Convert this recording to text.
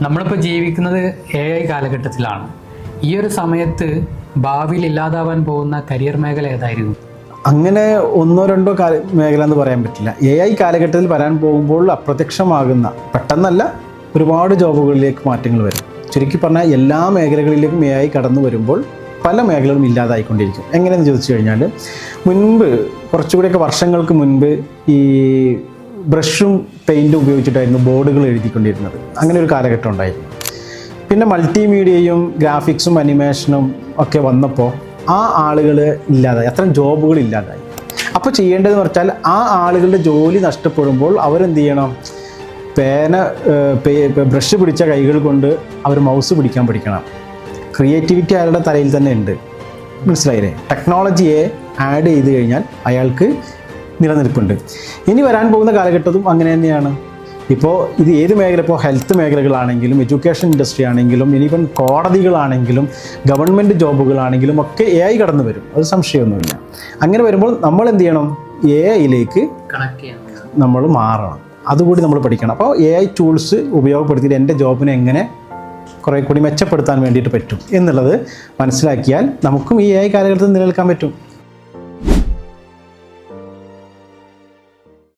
നമ്മളിപ്പോൾ ജീവിക്കുന്നത് AI കാലഘട്ടത്തിലാണ്. ഈ ഒരു സമയത്ത് ഭാവിയിൽ ഇല്ലാതാവാൻ പോകുന്ന കരിയർ മേഖല ഏതായിരുന്നു? അങ്ങനെ ഒന്നോ രണ്ടോ മേഖല എന്ന് പറയാൻ പറ്റില്ല. AI കാലഘട്ടത്തിൽ വരാൻ പോകുമ്പോൾ അപ്രത്യക്ഷമാകുന്ന, പെട്ടെന്നല്ല, ഒരുപാട് ജോബുകളിലേക്ക് മാറ്റങ്ങൾ വരും. ചുരുക്കി പറഞ്ഞാൽ എല്ലാ മേഖലകളിലേക്കും AI കടന്നു വരുമ്പോൾ പല മേഖലകളും ഇല്ലാതായിക്കൊണ്ടിരിക്കും. എങ്ങനെയെന്ന് ചോദിച്ചു കഴിഞ്ഞാൽ, മുൻപ് കുറച്ചുകൂടിയൊക്കെ വർഷങ്ങൾക്ക് മുൻപ് ഈ ബ്രഷും പെയിൻറ്റും ഉപയോഗിച്ചിട്ടായിരുന്നു ബോർഡുകൾ എഴുതിക്കൊണ്ടിരുന്നത്. അങ്ങനെ ഒരു കാലഘട്ടം ഉണ്ടായിരുന്നു. പിന്നെ മൾട്ടിമീഡിയയും ഗ്രാഫിക്സും അനിമേഷനും ഒക്കെ വന്നപ്പോൾ ആ ആളുകൾ ഇല്ലാതായി, അത്തരം ജോബുകൾ ഇല്ലാതായി. അപ്പോൾ ചെയ്യേണ്ടതെന്ന് വെച്ചാൽ ആ ആളുകളുടെ ജോലി നഷ്ടപ്പെടുമ്പോൾ അവരെന്ത് ചെയ്യണം? ബ്രഷ് പിടിച്ച കൈകൾ കൊണ്ട് അവർ മൗസ് പിടിക്കാൻ പഠിക്കണം. ക്രിയേറ്റിവിറ്റി അയാളുടെ തലയിൽ തന്നെ ഉണ്ട്. മനസ്സിലായില്ലേ? ടെക്നോളജിയെ ആഡ് ചെയ്ത് കഴിഞ്ഞാൽ അയാൾക്ക് നിലനിൽപ്പുണ്ട്. ഇനി വരാൻ പോകുന്ന കാലഘട്ടവും അങ്ങനെ തന്നെയാണ്. ഇപ്പോൾ ഇത് ഏത് മേഖല, ഇപ്പോൾ ഹെൽത്ത് മേഖലകളാണെങ്കിലും എഡ്യൂക്കേഷൻ ഇൻഡസ്ട്രി ആണെങ്കിലും ഇനിയിപ്പം കോടതികളാണെങ്കിലും ഗവൺമെൻറ് ജോബുകളാണെങ്കിലും ഒക്കെ AI കടന്നു വരും. അത് സംശയമൊന്നുമില്ല. അങ്ങനെ വരുമ്പോൾ നമ്മൾ എന്ത് ചെയ്യണം? AIയിലേക്ക് നമ്മൾ മാറണം. അതുകൂടി നമ്മൾ പഠിക്കണം. അപ്പോൾ AI ടൂൾസ് ഉപയോഗപ്പെടുത്തിയിട്ട് എൻ്റെ ജോബിനെ എങ്ങനെ കുറേ കൂടി മെച്ചപ്പെടുത്താൻ വേണ്ടിയിട്ട് പറ്റും എന്നുള്ളത് മനസ്സിലാക്കിയാൽ നമുക്കും ഈ AI കാലഘട്ടത്തിൽ നിലനിൽക്കാൻ പറ്റും.